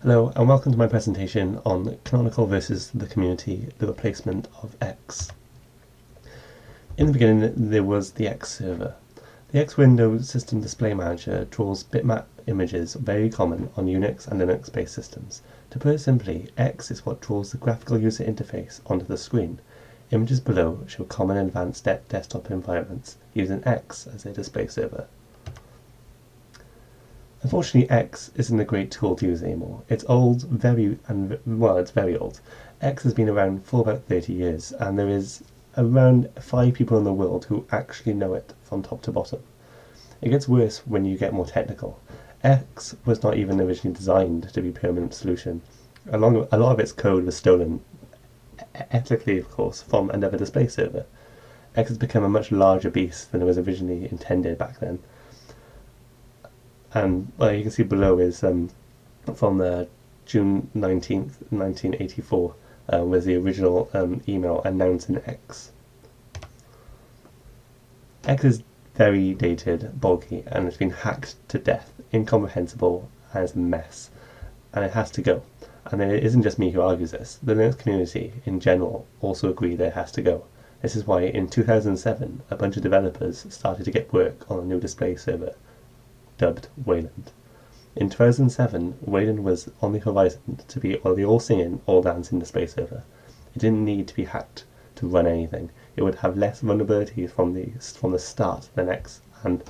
Hello and welcome to my presentation on Canonical versus the community, the replacement of X. In the beginning there was the X server. The X Windows System Display Manager draws bitmap images very common on Unix and Linux based systems. To put it simply, X is what draws the graphical user interface onto the screen. Images below show common advanced desktop environments using X as their display server. Unfortunately, X isn't a great tool to use anymore. It's old, it's very old. X has been around for about 30 years, and there is around 5 people in the world who actually know it from top to bottom. It gets worse when you get more technical. X was not even originally designed to be a permanent solution. A lot of its code was stolen, ethically of course, from another display server. X has become a much larger beast than it was originally intended back then. And you can see below is from June 19th, 1984, was the original email announcing X. X is very dated, bulky, and it's been hacked to death, incomprehensible, and it's a mess. And it has to go. And it isn't just me who argues this. The Linux community, in general, also agree that it has to go. This is why, in 2007, a bunch of developers started to get work on a new display server, dubbed Wayland. In 2007, Wayland was on the horizon to be the all-singing, all-dancing display server. It didn't need to be hacked to run anything. It would have less vulnerabilities from the start than X, and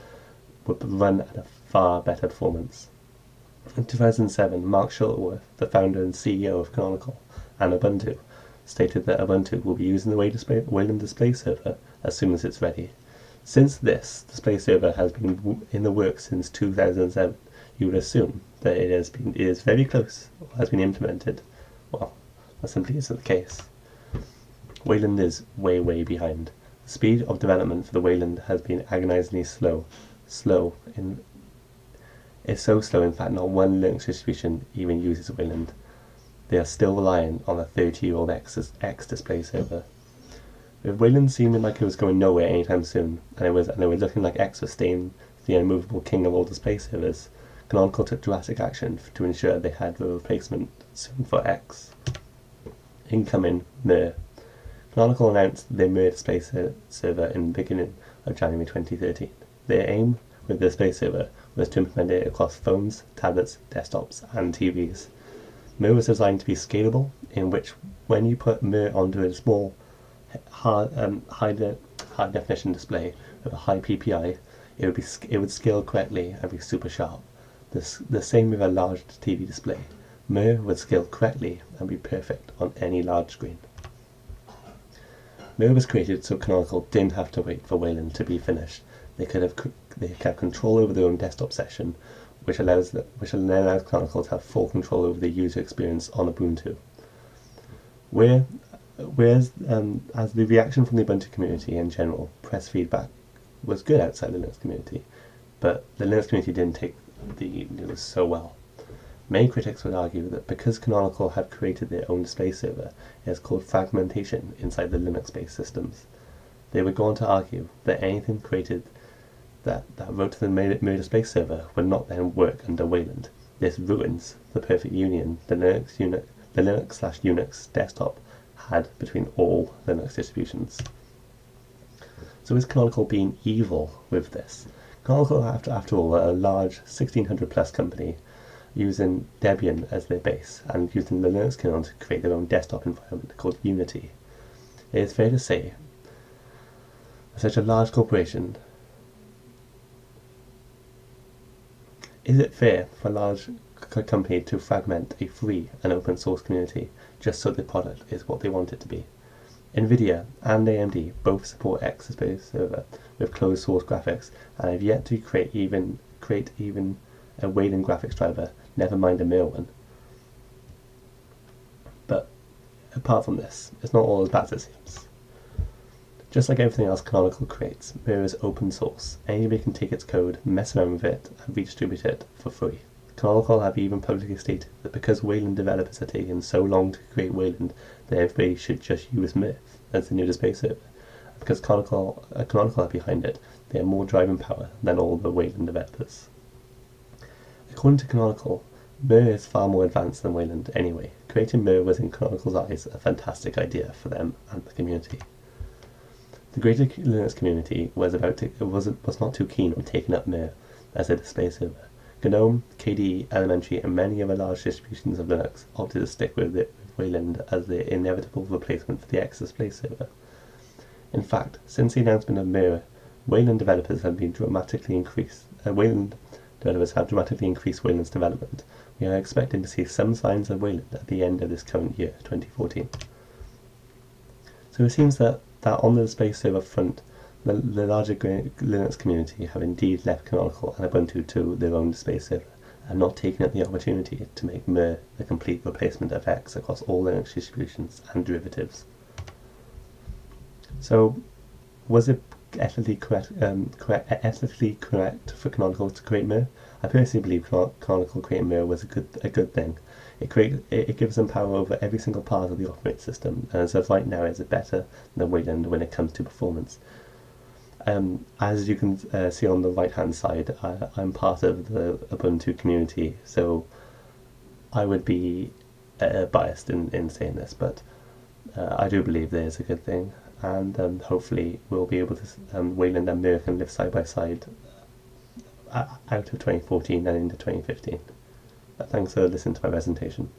would run at a far better performance. In 2007, Mark Shuttleworth, the founder and CEO of Canonical and Ubuntu, stated that Ubuntu will be using the Wayland display server as soon as it's ready. Since this display server has been in the works since 2007, you would assume that it is very close, or has been implemented. Well, that simply isn't the case. Wayland is way behind. The speed of development for the Wayland has been agonizingly slow. It's so slow, in fact, not one Linux distribution even uses Wayland. They are still relying on a 30-year-old X display server. With Wayland seeming like it was going nowhere anytime soon, and it was looking like X was staying the unmovable king of all display servers, Canonical took drastic action to ensure they had the replacement soon for X. Incoming Mir. Canonical announced their Mir display server in the beginning of January 2013. Their aim with the display server was to implement it across phones, tablets, desktops, and TVs. Mir was designed to be scalable, in which when you put Mir onto a small high definition display with a high PPI, it would scale correctly and be super sharp. The same with a large TV display. Mir would scale correctly and be perfect on any large screen. Mir was created so Canonical didn't have to wait for Wayland to be finished. They could have control over their own desktop session, which allows Canonical to have full control over the user experience on Ubuntu. Whereas as the reaction from the Ubuntu community in general, press feedback was good outside the Linux community, but the Linux community didn't take the news so well. Many critics would argue that because Canonical have created their own display server, it has caused fragmentation inside the Linux-based systems. They would go on to argue that anything created that wrote to the Mir display server would not then work under Wayland. This ruins the perfect union the Linux/Unix desktop had between all Linux distributions. So is Canonical being evil with this? Canonical, after all, are a large 1600 plus company using Debian as their base and using the Linux kernel to create their own desktop environment called Unity. It is fair to say that such a large corporation, is it fair for a large company to fragment a free and open source community just so the product is what they want it to be? Nvidia and AMD both support X display server with closed source graphics and have yet to create even a Wayland graphics driver, never mind a Mir one. But apart from this, it's not all as bad as it seems. Just like everything else Canonical creates, Mir is open source. Anybody can take its code, mess around with it, and redistribute it for free. Canonical have even publicly stated that because Wayland developers are taking so long to create Wayland, that everybody should just use Mir as the new display server. Because Canonical are behind it, they have more driving power than all the Wayland developers. According to Canonical, Mir is far more advanced than Wayland anyway. Creating Mir was in Canonical's eyes a fantastic idea for them and the community. The greater Linux community was not too keen on taking up Mir as a display server. GNOME, KDE, Elementary, and many other large distributions of Linux opted to stick with Wayland as the inevitable replacement for the X display server. In fact, since the announcement of Mir, Wayland developers have dramatically increased Wayland's development. We are expecting to see some signs of Wayland at the end of this current year, 2014. So it seems that on the display server front, the larger Linux community have indeed left Canonical and Ubuntu to their own display server, and not taken up the opportunity to make Mir the complete replacement of X across all Linux distributions and derivatives. So, was it ethically correct for Canonical to create Mir? I personally believe Canonical creating Mir was a good thing. It gives them power over every single part of the operating system, and as of right now, is better than Wayland when it comes to performance. As you can see on the right hand side, I'm part of the Ubuntu community, so I would be biased in saying this, but I do believe there is a good thing, and hopefully we'll be able to Wayland and Mir can live side by side out of 2014 and into 2015. Thanks for listening to my presentation.